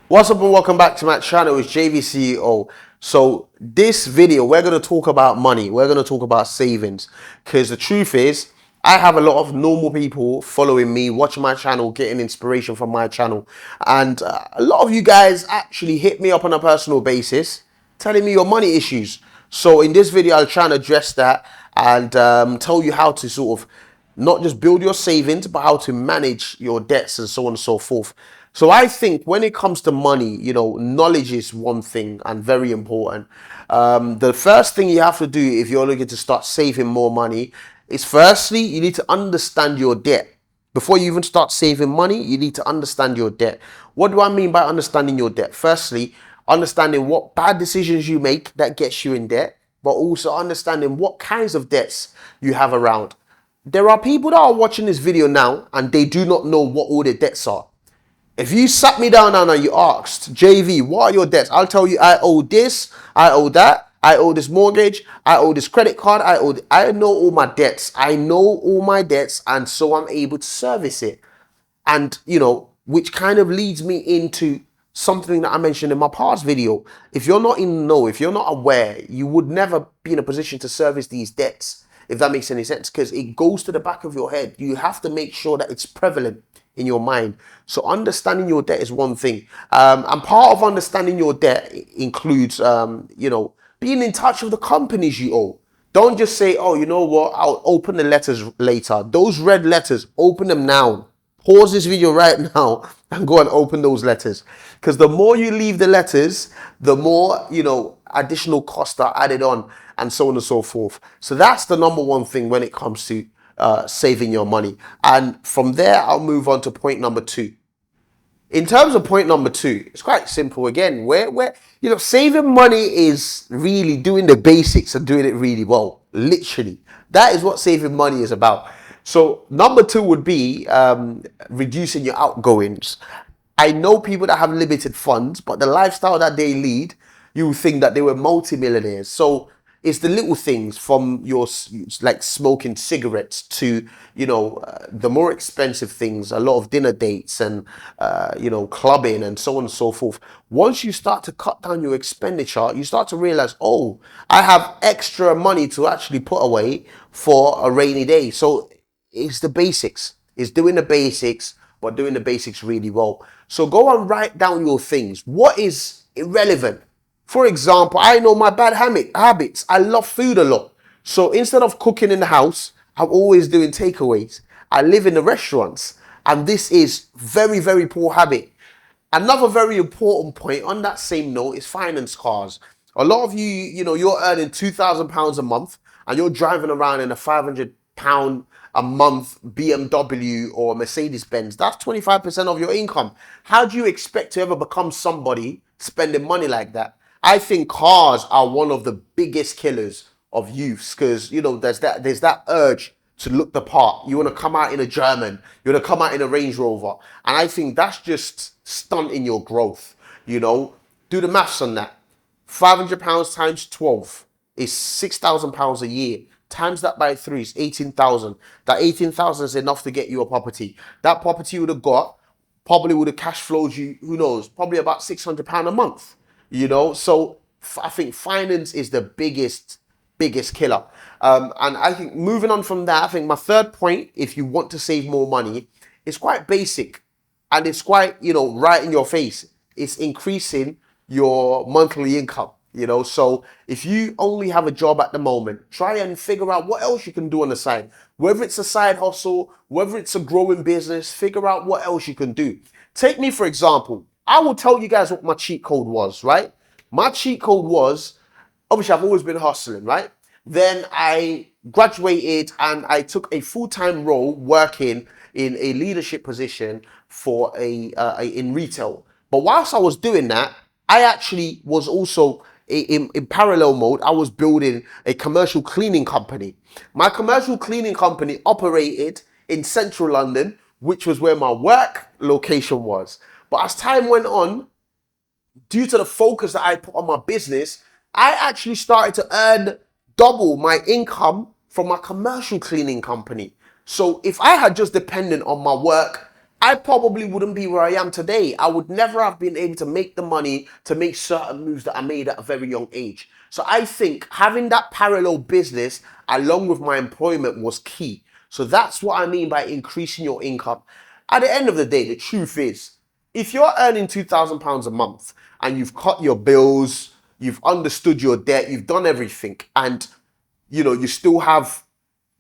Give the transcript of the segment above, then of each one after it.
What's up and welcome back to my channel. It's JVceo. So this video, we're going to talk about money. We're going to talk about savings, because the truth is I have a lot of normal people following me, watching my channel, getting inspiration from my channel. And a lot of you guys actually hit me up on a personal basis telling me your money issues. So in this video, I'll try and address that and tell you how to sort of not just build your savings, but how to manage your debts and so on and so forth. So I think when it comes to money, knowledge is one thing and very important. The first thing you have to do if you're looking to start saving more money is, firstly, you need to understand your debt. Before you even start saving money, you need to understand your debt. What do I mean by understanding your debt? Firstly, understanding what bad decisions you make that gets you in debt, but also understanding what kinds of debts you have around. There are people that are watching this video now and they do not know what all their debts are. If you sat me down and you asked, JV, what are your debts? I'll tell you, I owe this, I owe that, I owe this mortgage, I owe this credit card, I know all my debts. I know all my debts, and so I'm able to service it. And, which kind of leads me into something that I mentioned in my past video. If you're not in the know, if you're not aware, you would never be in a position to service these debts, if that makes any sense, because it goes to the back of your head. You have to make sure that it's prevalent in your mind. So understanding your debt is one thing. And part of understanding your debt includes, being in touch with the companies you owe. Don't just say, oh, you know what, I'll open the letters later. Those red letters, open them now. Pause this video right now and go and open those letters. Because the more you leave the letters, the more, additional costs are added on and so on and so forth. So that's the number one thing when it comes to saving your money. And from there, I'll move on to point number two. In terms of point number two, it's quite simple again. Where saving money is really doing the basics and doing it really well. Literally, that is what saving money is about. So number two would be reducing your outgoings. I know people that have limited funds, but the lifestyle that they lead, you would think that they were multimillionaires. So it's the little things, from your like smoking cigarettes to the more expensive things, a lot of dinner dates and clubbing and so on and so forth. Once you start to cut down your expenditure, you start to realize, oh, I have extra money to actually put away for a rainy day. So it's the basics. It's doing the basics, but doing the basics really well. So go and write down your things. What is irrelevant? For example, I know my bad habits. I love food a lot. So instead of cooking in the house, I'm always doing takeaways. I live in the restaurants, and this is very, very poor habit. Another very important point on that same note is finance cars. A lot of you, you're earning £2,000 a month and you're driving around in a £500 a month BMW or Mercedes Benz. That's 25% of your income. How do you expect to ever become somebody spending money like that? I think cars are one of the biggest killers of youths, because there's that urge to look the part. You want to come out in a German, you want to come out in a Range Rover, and I think that's just stunting your growth. Do the maths on that. £500 times 12 is £6,000 a year. Times that by 3 is 18,000. That 18,000 is enough to get you a property. That property you would have got probably would have cash flowed you, who knows, probably about £600 a month. So I think finance is the biggest killer. And I think moving on from that, I think my third point, if you want to save more money, is quite basic and it's quite, right in your face. It's increasing your monthly income. So if you only have a job at the moment, try and figure out what else you can do on the side. Whether it's a side hustle, whether it's a growing business, figure out what else you can do. Take me, for example. I will tell you guys what my cheat code was, right? My cheat code was, obviously I've always been hustling, right? Then I graduated and I took a full-time role working in a leadership position for in retail. But whilst I was doing that, I actually was also in parallel mode. I was building a commercial cleaning company. My commercial cleaning company operated in central London, which was where my work location was. But as time went on, due to the focus that I put on my business, I actually started to earn double my income from my commercial cleaning company. So if I had just depended on my work I probably wouldn't be where I am today. I would never have been able to make the money to make certain moves that I made at a very young age. So I think having that parallel business along with my employment was key. So that's what I mean by increasing your income. At the end of the day, the truth is, if you're earning £2,000 a month and you've cut your bills, you've understood your debt, you've done everything, and you still have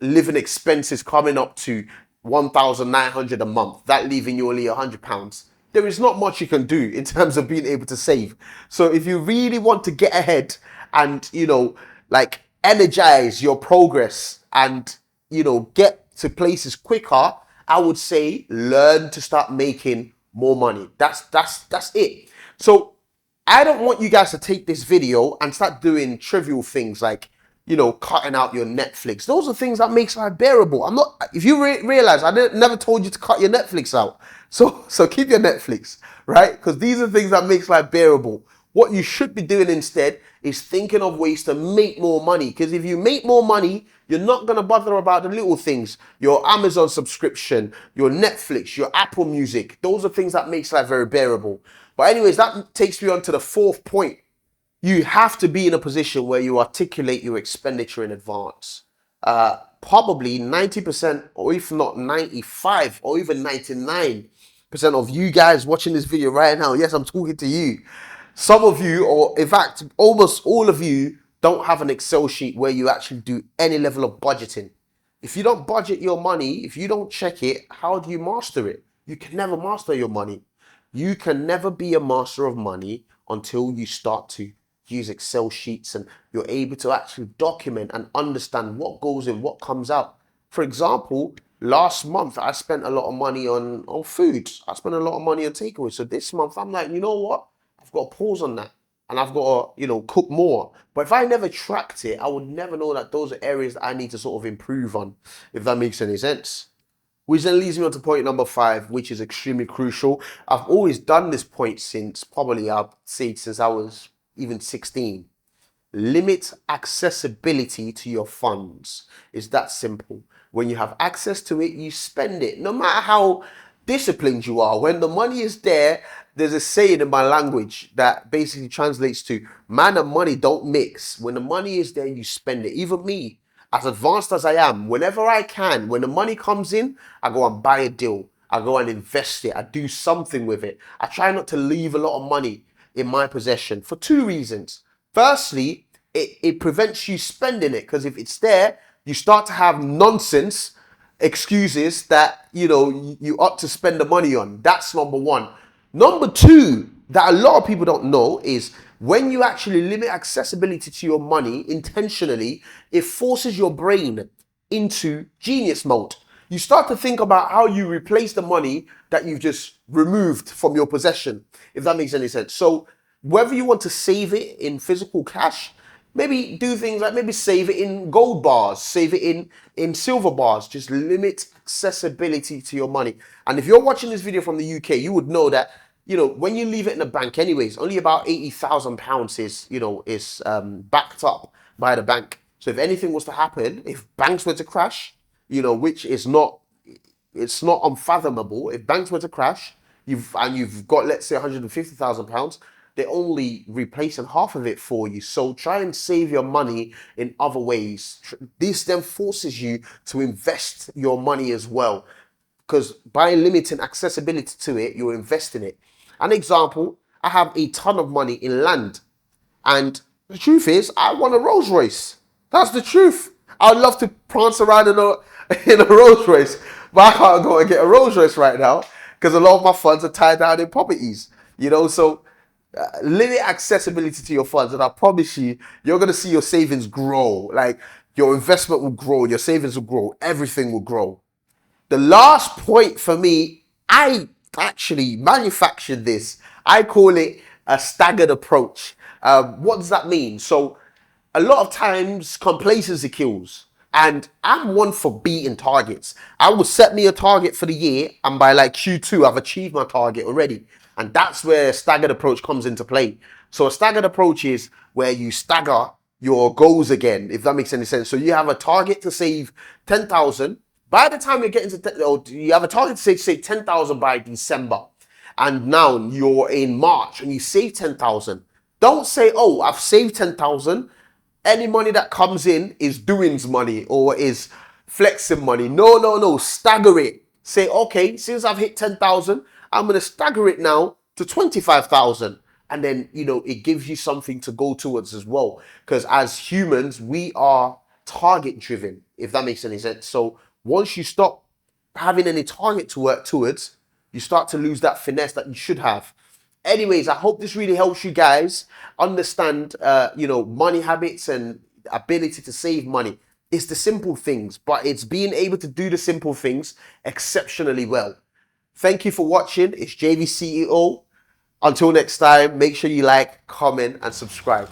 living expenses coming up to 1,900 a month, that leaving you only £100, there is not much you can do in terms of being able to save. So if you really want to get ahead and, like energize your progress and, get to places quicker, I would say learn to start making more money. That's it. So I don't want you guys to take this video and start doing trivial things like, cutting out your Netflix. Those are things that makes life bearable. I'm not, if you realize, never told you to cut your Netflix out. So keep your Netflix, right? Because these are things that makes life bearable. What you should be doing instead is thinking of ways to make more money. Because if you make more money, you're not going to bother about the little things. Your Amazon subscription, your Netflix, your Apple Music. Those are things that makes life very bearable. But anyways, that takes me on to the fourth point. You have to be in a position where you articulate your expenditure in advance. Probably 90%, or if not 95, or even 99% of you guys watching this video right now, yes, I'm talking to you. Some of you, or in fact, almost all of you, don't have an Excel sheet where you actually do any level of budgeting. If you don't budget your money, if you don't check it, how do you master it? You can never master your money. You can never be a master of money until you start to use Excel sheets and you're able to actually document and understand what goes in, what comes out. For example, last month I spent a lot of money on food. I spent a lot of money on takeaway. So this month I'm like, you know what? I've got to pause on that and I've got to, cook more. But if I never tracked it, I would never know that those are areas that I need to sort of improve on, if that makes any sense. Which then leads me on to point number 5, which is extremely crucial. I've always done this point since probably, I'd say, since I was even 16. Limit accessibility to your funds. It's that simple. When you have access to it, you spend it. No matter how disciplined you are, when the money is there, there's a saying in my language that basically translates to, man and money don't mix. When the money is there, you spend it. Even me, as advanced as I am, whenever I can, when the money comes in, I go and buy a deal. I go and invest it. I do something with it. I try not to leave a lot of money in my possession for 2 reasons. Firstly, it prevents you spending it, because if it's there, you start to have nonsense excuses that, you ought to spend the money on. That's number 1. Number 2, that a lot of people don't know is when you actually limit accessibility to your money intentionally, it forces your brain into genius mode. You start to think about how you replace the money that you've just removed from your possession, if that makes any sense. So whether you want to save it in physical cash, maybe do things like maybe save it in gold bars, save it in silver bars. Just limit accessibility to your money. And if you're watching this video from the UK, you would know that, when you leave it in the bank anyways, only about £80,000 is backed up by the bank. So if anything was to happen, if banks were to crash, which is not, it's not unfathomable. If banks were to crash, you've got, let's say, £150,000, they're only replacing half of it for you. So try and save your money in other ways. This then forces you to invest your money as well, because by limiting accessibility to it, you're investing it. An example, I have a ton of money in land, and the truth is, I want a Rolls Royce. That's the truth. I'd love to prance around in a Rolls Royce, but I can't go and get a Rolls Royce right now because a lot of my funds are tied down in properties. So limit accessibility to your funds, and I promise you, you're going to see your savings grow. Like, your investment will grow, your savings will grow, everything will grow. The last point for me, I actually manufactured this. I call it a staggered approach. What does that mean? So a lot of times complacency kills, and I'm one for beating targets. I will set me a target for the year, and by like Q2, I've achieved my target already. And that's where a staggered approach comes into play. So a staggered approach is where you stagger your goals again, if that makes any sense. So you have a target to save 10,000, By the time you're getting to, or you have a target to say 10,000 by December, and now you're in March and you save 10,000. Don't say, oh, I've saved 10,000. Any money that comes in is doings money or is flexing money. No, no, no. Stagger it. Say, okay, since I've hit 10,000, I'm going to stagger it now to 25,000. And then, you know, it gives you something to go towards as well. Because as humans, we are target driven, if that makes any sense. So once you stop having any target to work towards, you start to lose that finesse that you should have. Anyways, I hope this really helps you guys understand, you know, money habits and ability to save money. It's the simple things, but it's being able to do the simple things exceptionally well. Thank you for watching. It's JVceo. Until next time, make sure you like, comment, and subscribe.